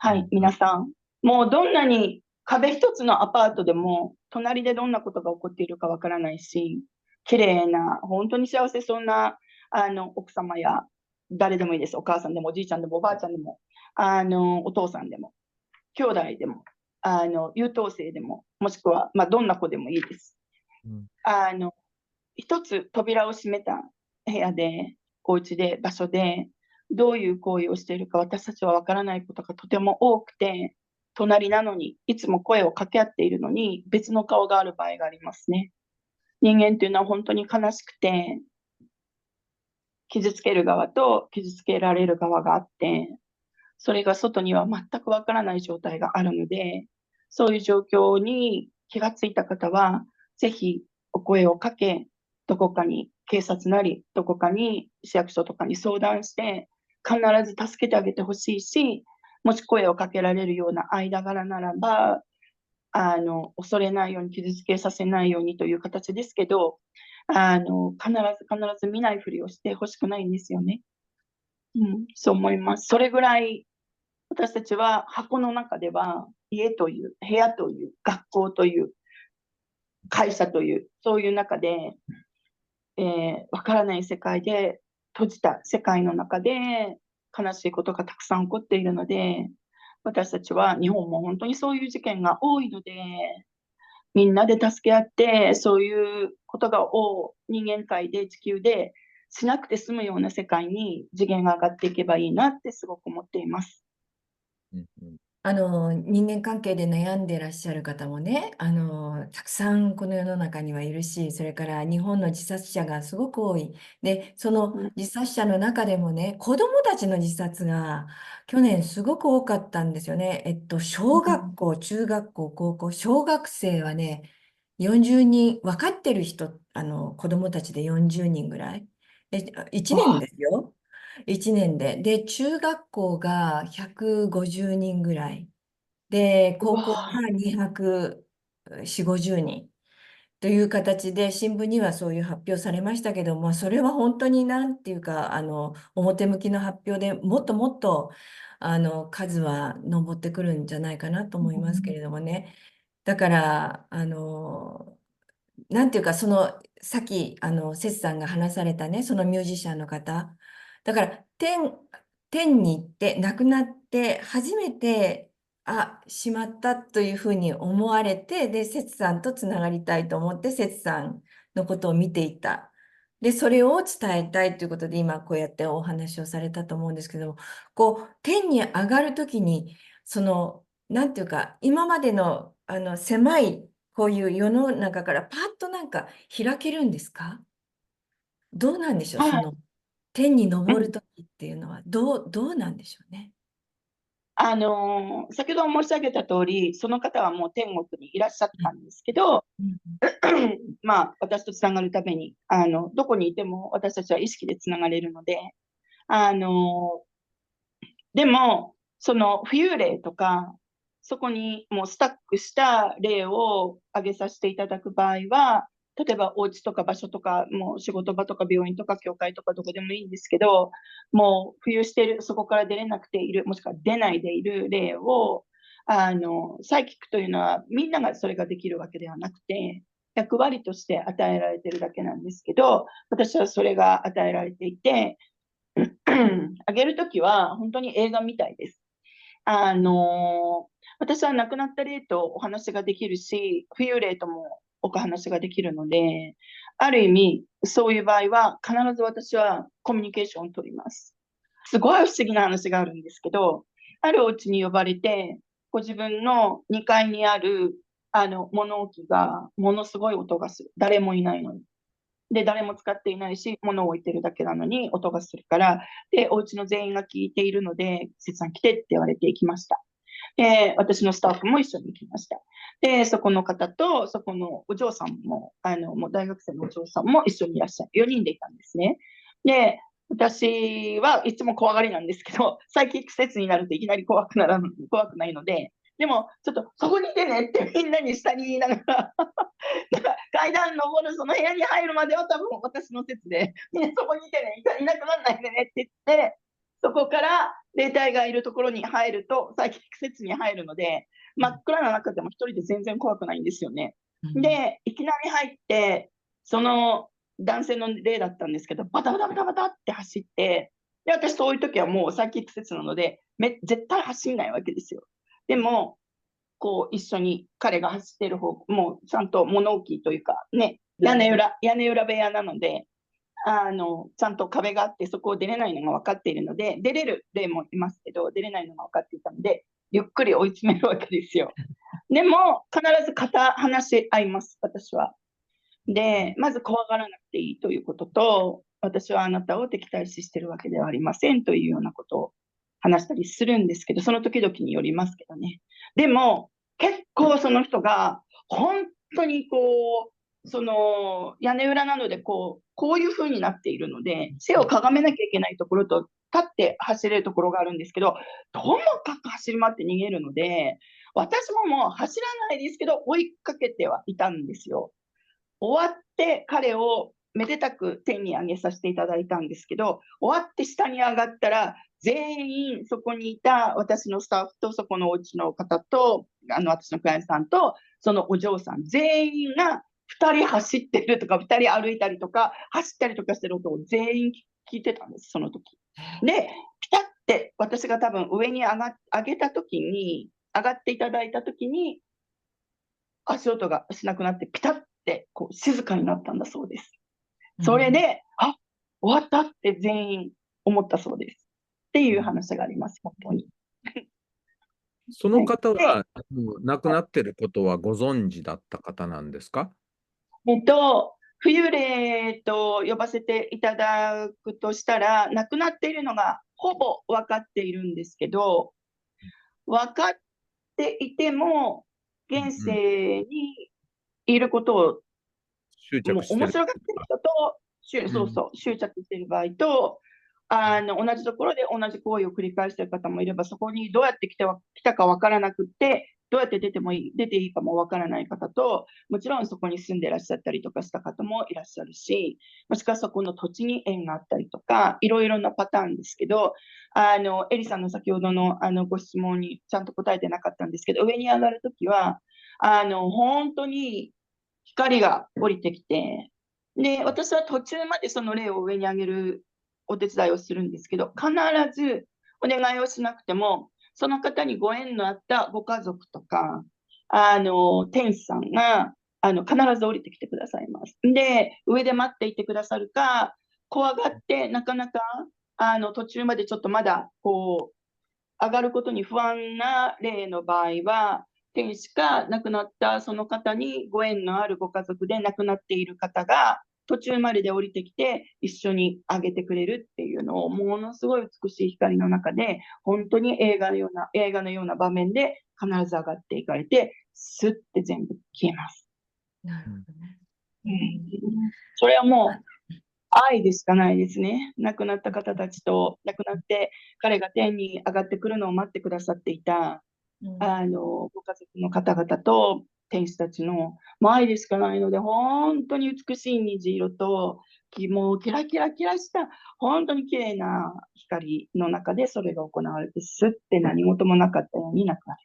はい、皆さん。もうどんなに壁一つのアパートでも、隣でどんなことが起こっているかわからないし、綺麗な、本当に幸せそうな、奥様や、誰でもいいです。お母さんでも、おじいちゃんでも、おばあちゃんでも、お父さんでも、兄弟でも、優等生でも、もしくは、まあ、どんな子でもいいです。うん。あの、一つ扉を閉めた部屋で、お家で、場所で、どういう行為をしているか私たちはわからないことがとても多くて、隣なのに、いつも声を掛け合っているのに、別の顔がある場合がありますね。人間というのは本当に悲しくて、傷つける側と傷つけられる側があって、それが外には全くわからない状態があるので、そういう状況に気がついた方は、ぜひお声をかけ、どこかに警察なり、どこかに市役所とかに相談して、必ず助けてあげてほしいし、もし声をかけられるような間柄ならば、恐れないように、傷つけさせないようにという形ですけど、必ず見ないふりをしてほしくないんですよね。うん、そう思います。それぐらい私たちは箱の中では家という、部屋という、学校という、会社という、そういう中で、わからない世界で、閉じた世界の中で悲しいことがたくさん起こっているので、私たちは日本も本当にそういう事件が多いので、みんなで助け合って、そういうことが人間界で地球でしなくて済むような世界に次元が上がっていけばいいなってすごく思っています。うんうん。人間関係で悩んでらっしゃる方もね、たくさんこの世の中にはいるし、それから日本の自殺者がすごく多い。で、そのうん、自殺者の中でもね、子どもたちの自殺が去年すごく多かったんですよね。小学校、中学校、高校、小学生はね、40人、分かってる人、子どもたちで40人ぐらい。1年わですよ。1年で。で、中学校が150人ぐらい。で、う高校わが240、50人という形で新聞にはそういう発表されましたけども、それは本当になんていうか、表向きの発表でもっともっと数は上ってくるんじゃないかなと思いますけれどもね。だから、なんていうか、さっき、節さんが話されたね、そのミュージシャンの方。だから、天に行って、亡くなって、初めて、しまったというふうに思われて、で、節さんとつながりたいと思って、節さんのことを見ていた。で、それを伝えたいということで、今、こうやってお話をされたと思うんですけども、天に上がるときに、なんていうか、今までの、狭い、こういう世の中からパッとなんか開けるんですか？どうなんでしょう、はい。天にうん。昇るときっていうのは、どうなんでしょうね。先ほど申し上げた通り、その方はもう天国にいらっしゃったんですけど、うん。まあ、私とつながるために、どこにいても私たちは意識でつながれるので、あの、でも、その浮遊霊とか、そこにもうスタックした霊を挙げさせていただく場合は、例えばお家とか場所とか、もう仕事場とか病院とか教会とかどこでもいいんですけど、もう浮遊している、そこから出れなくている、もしくは出ないでいる霊を、サイキックというのはみんながそれができるわけではなくて、役割として与えられているだけなんですけど、私はそれが与えられていて、あげるときは本当に映画みたいです。私は亡くなった霊とお話ができるし、浮遊霊ともお話ができるので、ある意味、そういう場合は必ず私はコミュニケーションを取ります。すごい不思議な話があるんですけど、あるお家に呼ばれて、ご自分の2階にある物置がものすごい音がする。誰もいないのに。で、誰も使っていないし、物を置いてるだけなのに音がするから、で、お家の全員が聞いているので、せつさん来てって言われて行きました。で、私のスタッフも一緒に行きました。で、そこの方と、そこのお嬢さんも、もう大学生のお嬢さんも一緒にいらっしゃる。4人でいたんですね。で、私はいつも怖がりなんですけど、サイキック説になるといきなり怖くないので、でも、ちょっとそこにいてねってみんなに下に言いながらなんか階段登るその部屋に入るまでは多分私の説で、みんなそこにいてね、いなくならないでねって言って、そこから霊体がいるところに入ると、サイキック施設に入るので、真っ暗な中でも一人で全然怖くないんですよね。で、いきなり入って、その男性の霊だったんですけど、バタバタバタバタって走って、で、私そういう時はもうサイキック施設なので、絶対走んないわけですよ。でも、こう一緒に彼が走ってる方、もうちゃんと物置というか、ね、屋根裏部屋なので、ちゃんと壁があって、そこを出れないのが分かっているので、出れる例もいますけど、出れないのが分かっていたので、ゆっくり追い詰めるわけですよ。でも、必ず話し合います、私は。で、まず怖がらなくていいということと、私はあなたを敵対視してるわけではありませんというようなことを話したりするんですけど、その時々によりますけどね。でも、結構その人が、本当に屋根裏なのでこういう風になっているので、背をかがめなきゃいけないところと、立って走れるところがあるんですけど、ともかく走り回って逃げるので、私ももう走らないですけど、追いかけてはいたんですよ。終わって彼をめでたく天に上げさせていただいたんですけど、終わって下に上がったら、全員そこにいた私のスタッフとそこのお家の方と、私のクライアントさんと、そのお嬢さん、全員が2人走ってるとか、2人歩いたりとか、走ったりとかしてる音を全員聞いてたんです、その時。で、ピタって私が多分上に上げた時に、上がっていただいた時に、足音がしなくなって、ピタってこう静かになったんだそうです。それで、あ、終わったって全員思ったそうです。っていう話があります、本当に。その方はい、は、もう亡くなってることはご存知だった方なんですか？冬霊と呼ばせていただくとしたら、亡くなっているのがほぼ分かっているんですけど、分かっていても、現世にいることを執もう着してる。面白がってる人と、そうそう、執着している場合と、同じところで同じ行為を繰り返している方もいれば、そこにどうやって来たか分からなくて、どうやって出ていいかも分からない方と、もちろんそこに住んでいらっしゃったりとかした方もいらっしゃるし、もしくはそこの土地に縁があったりとか、いろいろなパターンですけど、エリさんの先ほどのご質問にちゃんと答えてなかったんですけど、上に上がるときは、本当に光が降りてきて、で、私は途中までその霊を上に上げるお手伝いをするんですけど、必ずお願いをしなくても、その方にご縁のあったご家族とか、天使さんが、必ず降りてきてくださいます。で、上で待っていてくださるか、怖がってなかなか、途中までちょっとまだ、上がることに不安な霊の場合は、天使か亡くなったその方にご縁のあるご家族で亡くなっている方が途中までで降りてきて一緒にあげてくれるっていうのをものすごい美しい光の中で本当に映画のような場面で必ず上がっていかれてスッて全部消えます。なるほどね。それはもう愛でしかないですね。亡くなった方たちと亡くなって彼が天に上がってくるのを待ってくださっていたご家族の方々と天使たちの愛でしかないので、本当に美しい虹色と、もうキラキラキラした、本当に綺麗な光の中でそれが行われて、すって何事もなかったようになくなる。